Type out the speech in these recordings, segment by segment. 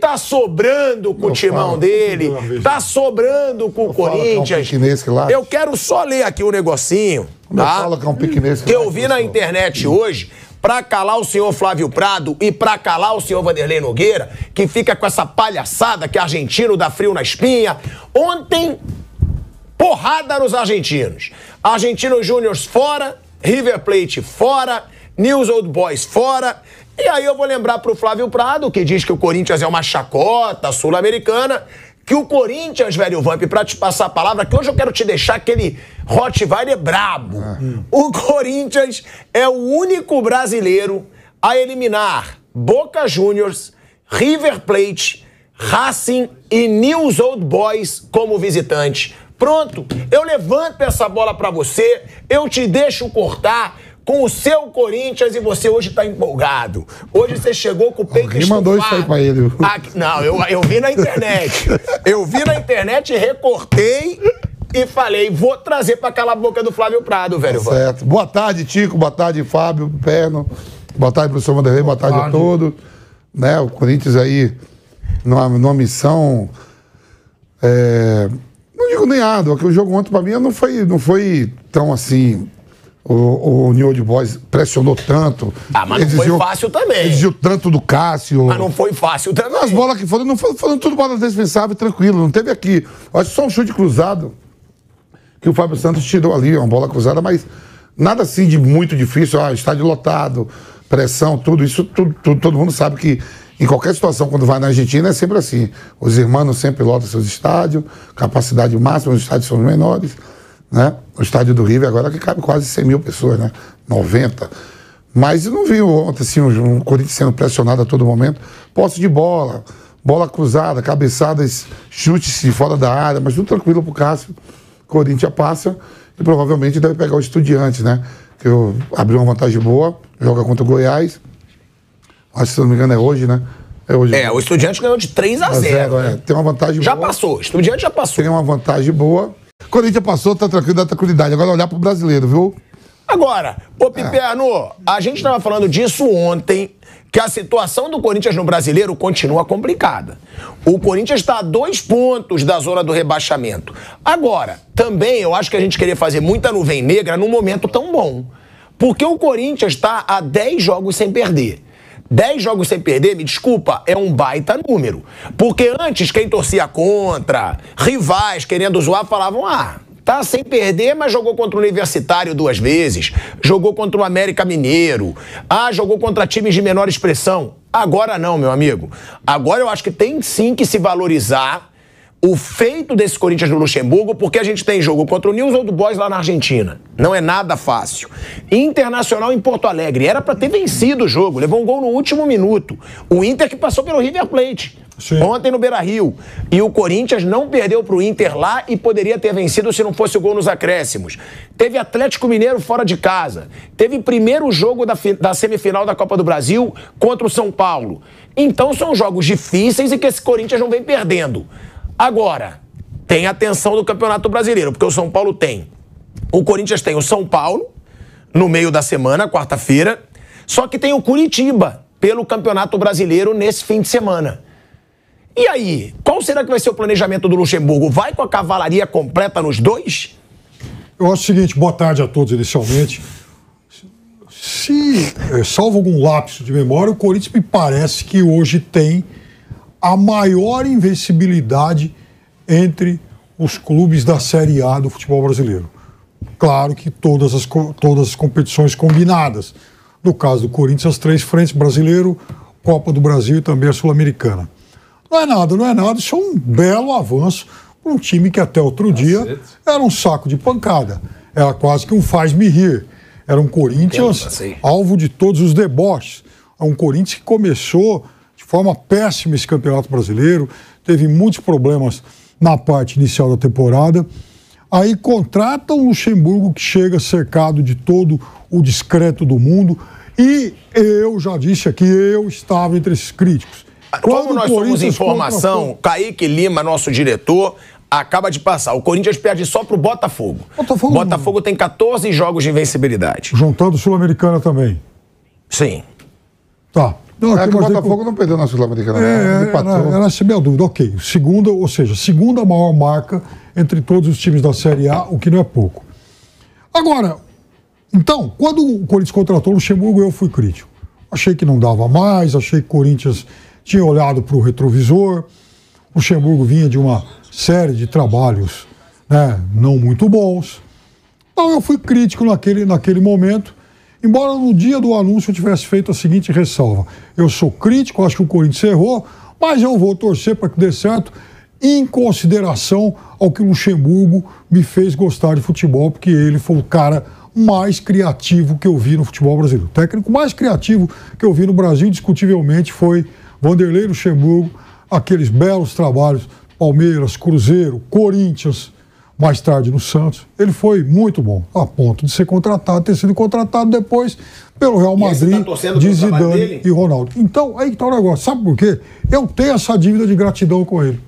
tá sobrando com o timão dele, tá sobrando com o Corinthians. Eu quero só ler aqui um negocinho, tá? Que eu vi na internet hoje, pra calar o senhor Flávio Prado e pra calar o senhor Vanderlei Nogueira, que fica com essa palhaçada que argentino dá frio na espinha. Ontem, porrada nos argentinos. Argentinos Júnior fora, River Plate fora, News Old Boys fora. E aí eu vou lembrar pro Flávio Prado, que diz que o Corinthians é uma chacota sul-americana, que o Corinthians, velho Vamp, pra te passar a palavra, que hoje eu quero te deixar aquele Rottweiler brabo. O Corinthians é o único brasileiro a eliminar Boca Juniors, River Plate, Racing e News Old Boys como visitante. Pronto, eu levanto essa bola pra você, eu te deixo cortar com o seu Corinthians e você hoje tá empolgado. Hoje você chegou com o peito estufado. Quem mandou isso aí pra ele? Não, eu vi na internet. Eu vi na internet, recortei e falei, vou trazer pra calar a boca do Flávio Prado, velho. Tá certo. Boa tarde, Tico. Boa tarde, Fábio, Perno. Boa tarde, professor Vanderlei. Boa tarde a todos. Né, o Corinthians aí, numa missão... não digo nem nada, porque o jogo ontem pra mim não foi tão assim... O New Old Boys pressionou tanto. Mas não foi fácil também. Exigiu tanto do Cássio. Mas não foi fácil também. As bolas que foram, não foram tudo bola defensável e tranquilo. Não teve aqui. Acho que só um chute cruzado que o Fábio Santos tirou ali, uma bola cruzada, mas nada assim de muito difícil. Estádio lotado, pressão, tudo. Isso todo mundo sabe que em qualquer situação, quando vai na Argentina, é sempre assim. Os irmãos sempre lotam seus estádios, capacidade máxima, os estádios são menores. Né? O estádio do River agora que cabe quase 100 mil pessoas, né? 90. Mas eu não vi ontem assim, um Corinthians sendo pressionado a todo momento. Posse de bola, bola cruzada, cabeçadas, chutes de fora da área, mas tudo tranquilo pro Cássio. Corinthians passa e provavelmente deve pegar o Estudiantes, né? Que abriu uma vantagem boa, joga contra o Goiás. Acho que, se não me engano, é hoje, né? É hoje. O Estudiantes ganhou de 3-0. Né? Tem uma vantagem boa. Já passou, o Estudiantes já passou. Tem uma vantagem boa. Corinthians passou, tá tranquilo, dá tranquilidade. Agora olhar pro brasileiro, viu? Agora, ô Piperno, a gente tava falando disso ontem, que a situação do Corinthians no brasileiro continua complicada. O Corinthians está a 2 pontos da zona do rebaixamento. Agora, também eu acho que a gente queria fazer muita nuvem negra num momento tão bom. Porque o Corinthians está a 10 jogos sem perder. 10 jogos sem perder, me desculpa, é um baita número. Porque antes, quem torcia contra, rivais querendo zoar, falavam, tá sem perder, mas jogou contra o Universitário 2 vezes, jogou contra o América Mineiro, jogou contra times de menor expressão. Agora não, meu amigo. Agora eu acho que tem sim que se valorizar o feito desse Corinthians no Luxemburgo, porque a gente tem jogo contra o News Old Boys lá na Argentina. Não é nada fácil. Internacional em Porto Alegre. Era pra ter vencido o jogo. Levou um gol no último minuto. O Inter que passou pelo River Plate. Sim. Ontem no Beira-Rio. E o Corinthians não perdeu pro Inter lá e poderia ter vencido se não fosse o gol nos acréscimos. Teve Atlético Mineiro fora de casa. Teve primeiro jogo da semifinal da Copa do Brasil contra o São Paulo. Então são jogos difíceis e que esse Corinthians não vem perdendo. Agora, tem a tensão do Campeonato Brasileiro, porque o São Paulo tem. O Corinthians tem o São Paulo, no meio da semana, quarta-feira, só que tem o Curitiba, pelo Campeonato Brasileiro, nesse fim de semana. E aí, qual será que vai ser o planejamento do Luxemburgo? Vai com a cavalaria completa nos dois? Eu acho o seguinte, boa tarde a todos inicialmente. Se salvo algum lapso de memória, o Corinthians me parece que hoje tem a maior invencibilidade entre os clubes da Série A do futebol brasileiro. Claro que todas as competições combinadas. No caso do Corinthians, as 3 frentes: brasileiro, Copa do Brasil e também a Sul-Americana. Não é nada, isso é um belo avanço para um time que até outro dia era um saco de pancada. Era quase que um faz-me rir. Era um Corinthians alvo de todos os deboches. É um Corinthians que começou de forma péssima esse Campeonato Brasileiro, teve muitos problemas na parte inicial da temporada. Aí contrata um Luxemburgo que chega cercado de todo o discreto do mundo, e eu já disse aqui, eu estava entre esses críticos. Como nós somos informação, Kaique Lima, nosso diretor, acaba de passar. O Corinthians perde só pro Botafogo. Botafogo tem 14 jogos de invencibilidade. Juntando Sul-Americana também. Sim. Tá. Não, que o Botafogo não perdeu na Sul-Americana. Era a dúvida. Ok. Segunda maior marca entre todos os times da Série A, o que não é pouco. Agora, então, quando o Corinthians contratou o Luxemburgo, eu fui crítico. Achei que não dava mais, achei que o Corinthians tinha olhado para o retrovisor. O Luxemburgo vinha de uma série de trabalhos, né, não muito bons. Então eu fui crítico naquele momento, embora no dia do anúncio eu tivesse feito a seguinte ressalva. Eu sou crítico, acho que o Corinthians errou, mas eu vou torcer para que dê certo, em consideração ao que o Luxemburgo me fez gostar de futebol, porque ele foi o cara mais criativo que eu vi no futebol brasileiro. O técnico mais criativo que eu vi no Brasil, indiscutivelmente, foi Vanderlei Luxemburgo, aqueles belos trabalhos, Palmeiras, Cruzeiro, Corinthians, mais tarde no Santos. Ele foi muito bom, a ponto de ser contratado, ter sido contratado depois pelo Real Madrid, de Zidane e Ronaldo. Então, aí que tá o negócio. Sabe por quê? Eu tenho essa dívida de gratidão com ele.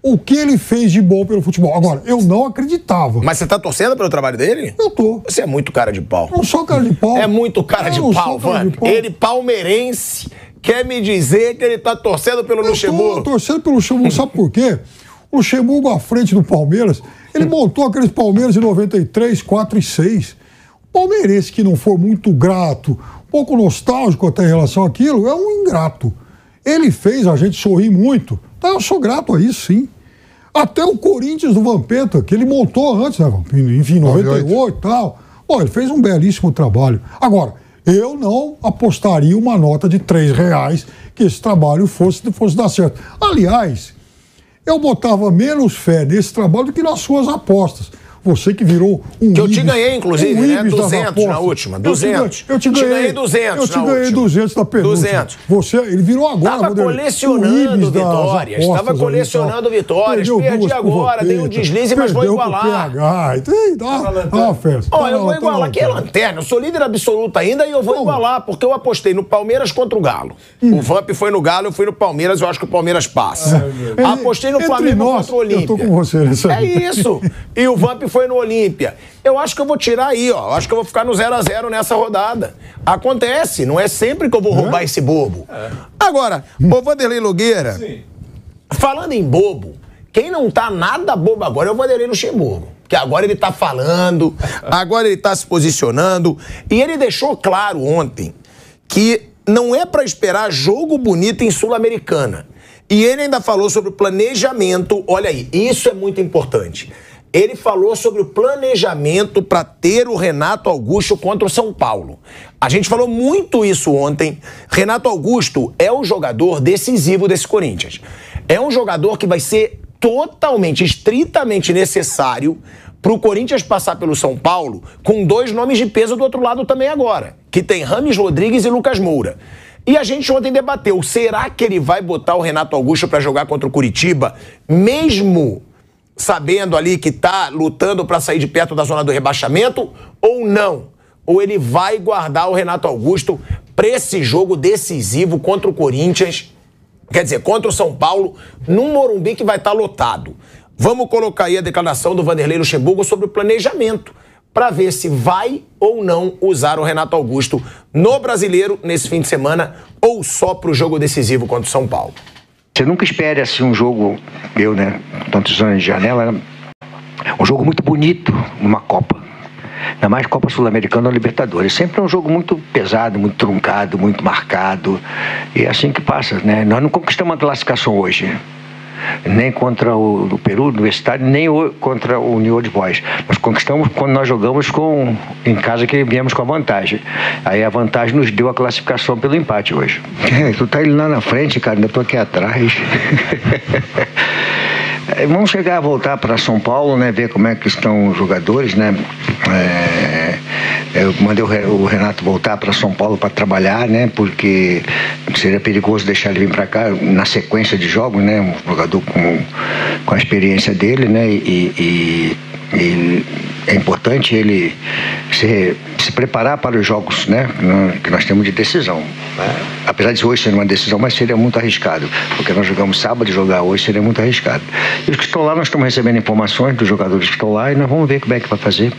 O que ele fez de bom pelo futebol. Agora, eu não acreditava. Mas você tá torcendo pelo trabalho dele? Eu tô. Você é muito cara de pau. Não sou cara de pau. É muito cara de pau, mano. Ele, palmeirense, quer me dizer que ele tá torcendo pelo Luxemburgo? Eu tô torcendo pelo Luxemburgo, sabe por quê? O Luxemburgo, à frente do Palmeiras, ele montou aqueles Palmeiras de 93, 4 e 6. O palmeirense que não for muito grato, um pouco nostálgico até em relação àquilo, é um ingrato. Ele fez a gente sorrir muito. Então eu sou grato a isso, sim. Até o Corinthians do Vampeta, que ele montou antes, né? Enfim, 98 e tal. Bom, ele fez um belíssimo trabalho. Agora, eu não apostaria uma nota de R$3 que esse trabalho fosse dar certo. Aliás, eu botava menos fé nesse trabalho do que nas suas apostas. Você que virou um que eu te ganhei, inclusive, né? 200 na última. 200. Eu te ganhei 200. Eu te ganhei 200 na penúltima. 200. Ele virou agora. Estava colecionando vitórias. Estava colecionando vitórias. Perdi agora, dei um deslize, mas vou igualar. Uma festa. Ó, eu vou igualar. Que é lanterna. Eu sou líder absoluto ainda e eu vou igualar, porque eu apostei no Palmeiras contra o Galo. O Vamp foi no Galo, eu fui no Palmeiras, eu acho que o Palmeiras passa. Apostei no Flamengo contra o Olímpia. Eu tô com você nessa. É isso. E o Vamp foi no Olímpia. Eu acho que eu vou tirar aí, ó. Eu acho que eu vou ficar no 0-0 nessa rodada. Acontece, não é sempre que eu vou roubar esse bobo. Agora, ô Vanderlei Nogueira, falando em bobo, quem não tá nada bobo agora é o Vanderlei Luxemburgo. Porque agora ele tá falando, agora ele tá se posicionando. E ele deixou claro ontem que não é pra esperar jogo bonito em Sul-Americana. E ele ainda falou sobre o planejamento. Olha aí, isso é muito importante. Ele falou sobre o planejamento para ter o Renato Augusto contra o São Paulo. A gente falou muito isso ontem. Renato Augusto é o jogador decisivo desse Corinthians. É um jogador que vai ser totalmente, estritamente necessário para o Corinthians passar pelo São Paulo com 2 nomes de peso do outro lado também agora, que tem Rames Rodrigues e Lucas Moura. E a gente ontem debateu, será que ele vai botar o Renato Augusto para jogar contra o Curitiba, mesmo sabendo ali que tá lutando para sair de perto da zona do rebaixamento, ou não? Ou ele vai guardar o Renato Augusto para esse jogo decisivo contra o Corinthians, quer dizer, contra o São Paulo, num Morumbi que vai estar lotado. Vamos colocar aí a declaração do Vanderlei Luxemburgo sobre o planejamento, para ver se vai ou não usar o Renato Augusto no Brasileiro nesse fim de semana, ou só para o jogo decisivo contra o São Paulo. Você nunca espere assim um jogo, tantos anos de janela, um jogo muito bonito numa Copa. Ainda mais Copa Sul-Americana ou Libertadores. Sempre é um jogo muito pesado, muito truncado, muito marcado. E é assim que passa, né? Nós não conquistamos a classificação hoje. Nem contra o Peru, Universitário, nem contra o New Old Boys. Nós conquistamos quando nós jogamos em casa, que viemos com a vantagem. Aí a vantagem nos deu a classificação pelo empate hoje. Tu tá indo lá na frente, cara, ainda tô aqui atrás. Vamos voltar para São Paulo, né? Ver como é que estão os jogadores, né? Eu mandei o Renato voltar para São Paulo para trabalhar, né? Porque seria perigoso deixar ele vir para cá na sequência de jogos, né? Um jogador com a experiência dele, né? E E é importante ele se preparar para os jogos, né, que nós temos de decisão. Apesar de hoje ser uma decisão, mas seria muito arriscado, porque nós jogamos sábado e jogar hoje seria muito arriscado. E os que estão lá, nós estamos recebendo informações dos jogadores que estão lá e nós vamos ver como é que vai fazer.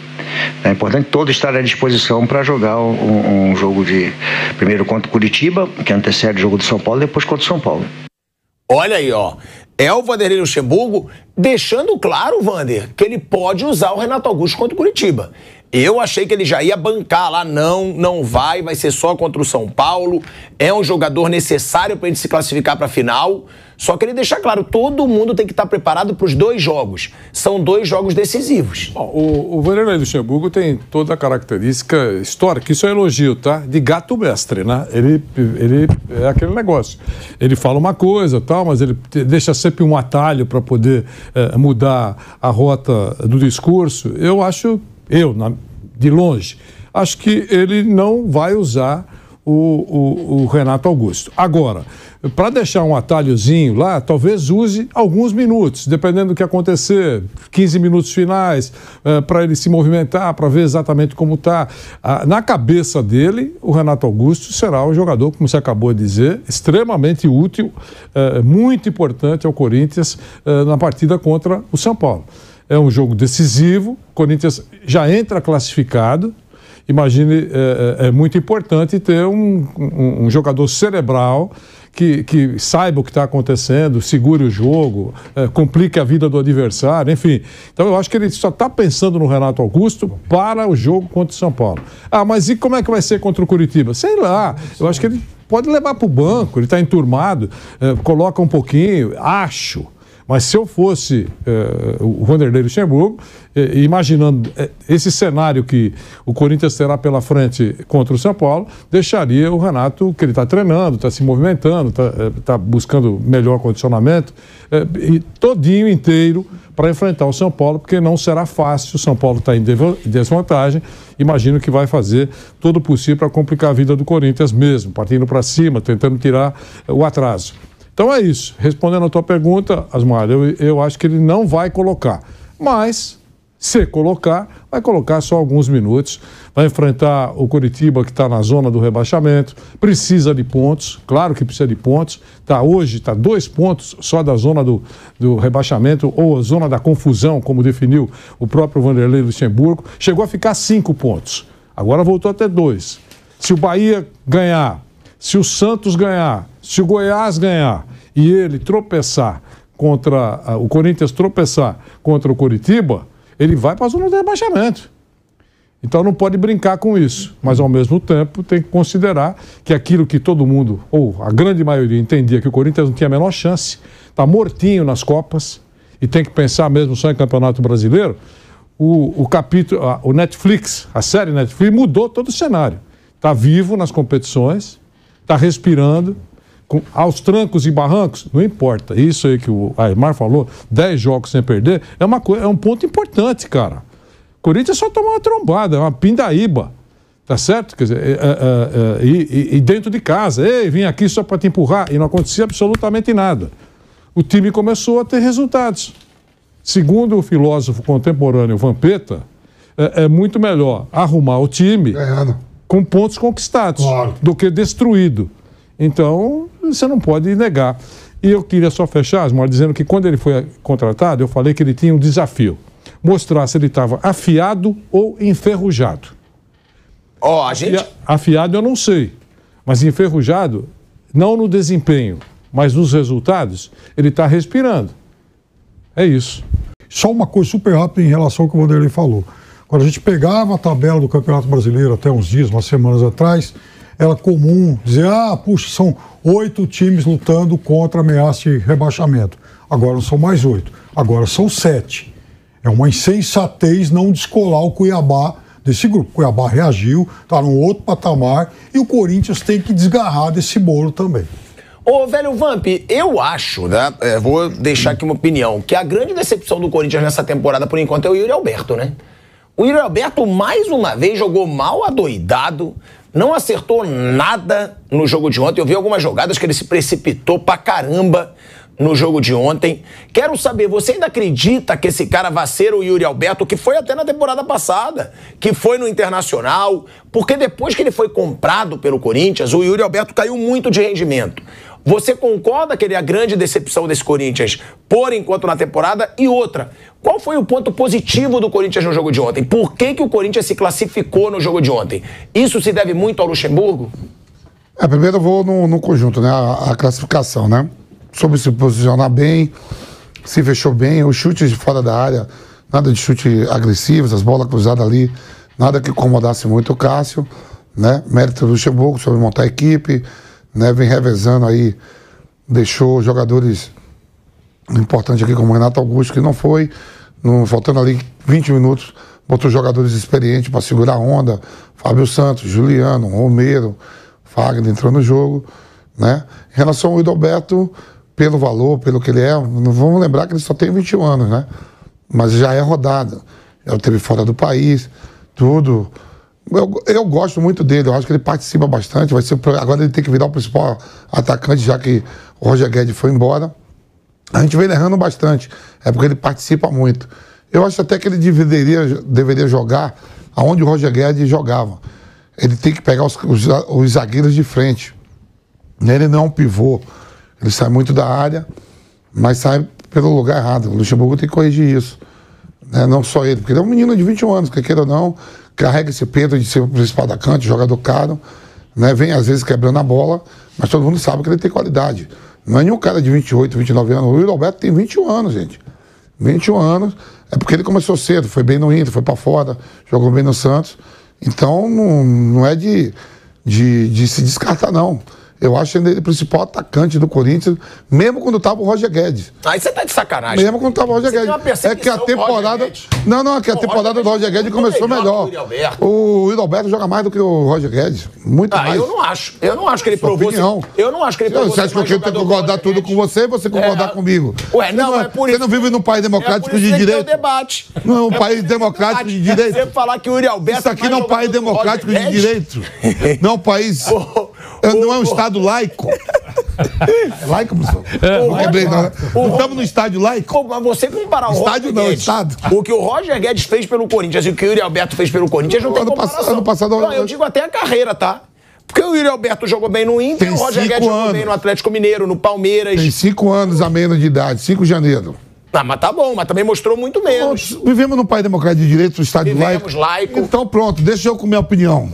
É importante todos estarem à disposição para jogar um jogo de primeiro contra o Curitiba, que antecede o jogo do São Paulo, e depois contra o São Paulo. Olha aí, ó. É o Vanderlei Luxemburgo deixando claro, Vander, que ele pode usar o Renato Augusto contra o Curitiba. Eu achei que ele já ia bancar lá, não vai ser só contra o São Paulo. É um jogador necessário para ele se classificar para a final. Só que ele deixa claro, todo mundo tem que estar preparado para os 2 jogos. São 2 jogos decisivos. O Vanderlei Luxemburgo tem toda a característica histórica, isso é elogio, tá? De gato mestre, né? Ele é aquele negócio. Ele fala uma coisa, tal, mas ele deixa sempre um atalho para poder mudar a rota do discurso. De longe, acho que ele não vai usar o Renato Augusto. Agora, para deixar um atalhozinho lá, talvez use alguns minutos, dependendo do que acontecer, 15 minutos finais, para ele se movimentar, para ver exatamente como está. Na cabeça dele, o Renato Augusto será um jogador, como você acabou de dizer, extremamente útil, muito importante ao Corinthians na partida contra o São Paulo. É um jogo decisivo, o Corinthians já entra classificado. Imagine, é muito importante ter um jogador cerebral que saiba o que está acontecendo, segure o jogo, complique a vida do adversário, enfim. Então eu acho que ele só está pensando no Renato Augusto para o jogo contra o São Paulo. Mas e como é que vai ser contra o Curitiba? Sei lá, eu acho que ele pode levar para o banco, ele está enturmado, coloca um pouquinho, acho. Mas se eu fosse o Vanderlei Luxemburgo, imaginando esse cenário que o Corinthians terá pela frente contra o São Paulo, deixaria o Renato, que ele está treinando, está se movimentando, está buscando melhor condicionamento, e todinho inteiro para enfrentar o São Paulo, porque não será fácil. O São Paulo está em desvantagem. Imagino que vai fazer todo o possível para complicar a vida do Corinthians mesmo, partindo para cima, tentando tirar o atraso. Então é isso. Respondendo a tua pergunta, Asmar, eu acho que ele não vai colocar. Mas, se colocar, vai colocar só alguns minutos. Vai enfrentar o Curitiba, que está na zona do rebaixamento. Precisa de pontos, claro que precisa de pontos. Hoje está 2 pontos só da zona do rebaixamento, ou a zona da confusão, como definiu o próprio Vanderlei Luxemburgo. Chegou a ficar 5 pontos. Agora voltou até 2. Se o Bahia ganhar, se o Santos ganhar, se o Goiás ganhar e ele tropeçar contra o Corinthians tropeçar contra o Curitiba, ele vai para a zona de rebaixamento. Então não pode brincar com isso, mas ao mesmo tempo tem que considerar que aquilo que todo mundo, ou a grande maioria, entendia que o Corinthians não tinha a menor chance, está mortinho nas Copas e tem que pensar mesmo só em Campeonato Brasileiro. O Netflix, a série Netflix mudou todo o cenário. Está vivo nas competições, está respirando, aos trancos e barrancos, não importa. Isso aí que o Aymar falou, 10 jogos sem perder, é um ponto importante, cara. O Corinthians só tomou uma trombada, uma pindaíba, tá certo? Quer dizer, e dentro de casa, vim aqui só para te empurrar, e não acontecia absolutamente nada. O time começou a ter resultados. Segundo o filósofo contemporâneo Vampeta, é muito melhor arrumar o time com pontos conquistados do que destruído. Então, você não pode negar. E eu queria só fechar, Asmar, dizendo que quando ele foi contratado, eu falei que ele tinha um desafio. Mostrar se ele estava afiado ou enferrujado. Afiado eu não sei, mas enferrujado, não no desempenho, mas nos resultados, ele está respirando. É isso. Só uma coisa super rápida em relação ao que o Vanderlei falou. Quando a gente pegava a tabela do Campeonato Brasileiro até uns dias, umas semanas atrás, era comum dizer, puxa, são 8 times lutando contra a ameaça de rebaixamento. Agora não são mais 8, agora são 7. É uma insensatez não descolar o Cuiabá desse grupo. O Cuiabá reagiu, está num outro patamar e o Corinthians tem que desgarrar desse bolo também. Ô, velho Vamp, eu acho, né, vou deixar aqui uma opinião, que a grande decepção do Corinthians nessa temporada, por enquanto, é o Yuri Alberto, né? O Yuri Alberto, mais uma vez, jogou mal adoidado, não acertou nada no jogo de ontem. Eu vi algumas jogadas que ele se precipitou pra caramba. no jogo de ontem. Quero saber, você ainda acredita que esse cara vai ser o Yuri Alberto, que foi até na temporada passada, que foi no Internacional? Porque depois que ele foi comprado pelo Corinthians, o Yuri Alberto caiu muito de rendimento. Você concorda que ele é a grande decepção desse Corinthians, por enquanto, na temporada? E outra, qual foi o ponto positivo do Corinthians no jogo de ontem? Por que o Corinthians se classificou no jogo de ontem? Isso se deve muito ao Luxemburgo? Primeiro eu vou no conjunto, né? A classificação, né? Soube se posicionar bem, se fechou bem, os chutes de fora da área, nada de chute agressivos, as bolas cruzadas ali, nada que incomodasse muito o Cássio, né? Mérito do Luxemburgo sobre montar a equipe, né? Vem revezando aí, deixou jogadores importantes aqui como o Renato Augusto, que não foi, faltando ali 20 minutos, botou jogadores experientes para segurar a onda, Fábio Santos, Juliano, Romero, Fagner entrou no jogo, né? Em relação ao Alberto, pelo valor, pelo que ele é, não vamos lembrar que ele só tem 21 anos, né? Mas já é rodado, já teve fora do país, tudo. Eu gosto muito dele, eu acho que ele participa bastante, agora ele tem que virar o principal atacante, já que o Roger Guedes foi embora. A gente vem errando bastante, é porque ele participa muito. Eu acho até que ele deveria jogar aonde o Roger Guedes jogava. Ele tem que pegar os zagueiros de frente. Ele não é um pivô, ele sai muito da área, mas sai pelo lugar errado. O Luxemburgo tem que corrigir isso. Né? Não só ele, porque ele é um menino de 21 anos, que queira ou não, carrega esse peso de ser o principal atacante, jogador caro, né? Vem às vezes quebrando a bola, mas todo mundo sabe que ele tem qualidade. Não é nenhum cara de 28, 29 anos. O Yuri Alberto tem 21 anos, gente. 21 anos, é porque ele começou cedo, foi bem no Inter, foi pra fora, jogou bem no Santos. Então não é de se descartar, não. Eu acho ele o principal atacante do Corinthians, mesmo quando tava o Roger Guedes. Aí você tá de sacanagem. Mesmo quando tava o Roger Guedes. É que a temporada. Não, é que a temporada do Roger Guedes começou melhor. O Yuri Alberto joga mais do que o Roger Guedes. Muito mais. Eu não acho. Eu não acho que ele provou. Eu não acho que ele provou. Você acha que eu tenho que concordar tudo com você e você concordar comigo? Ué, não, é por isso. Você não vive num país democrático de direito? Debate. Não é um país democrático de direito. Você falar que o Yuri Alberto. Isso aqui não é um país democrático de direito. Não é um país. Não é um Estado laico. É laico, professor? Não quebrei, não. Não estamos no estádio laico? Mas você comparar o estádio Roger Guedes, Estado. O que o Roger Guedes fez pelo Corinthians e o que o Yuri Alberto fez pelo Corinthians não tem comparação. Ano passado, não, eu digo até a carreira, tá? Porque o Yuri Alberto jogou bem no Inter, o Roger Guedes jogou bem no Atlético Mineiro, no Palmeiras. Tem 5 anos a menos de idade, 5 de janeiro. Ah, mas tá bom, mas também mostrou muito menos. Vivemos num país democrático de direito, no estádio laico. Então pronto, deixa eu com minha opinião.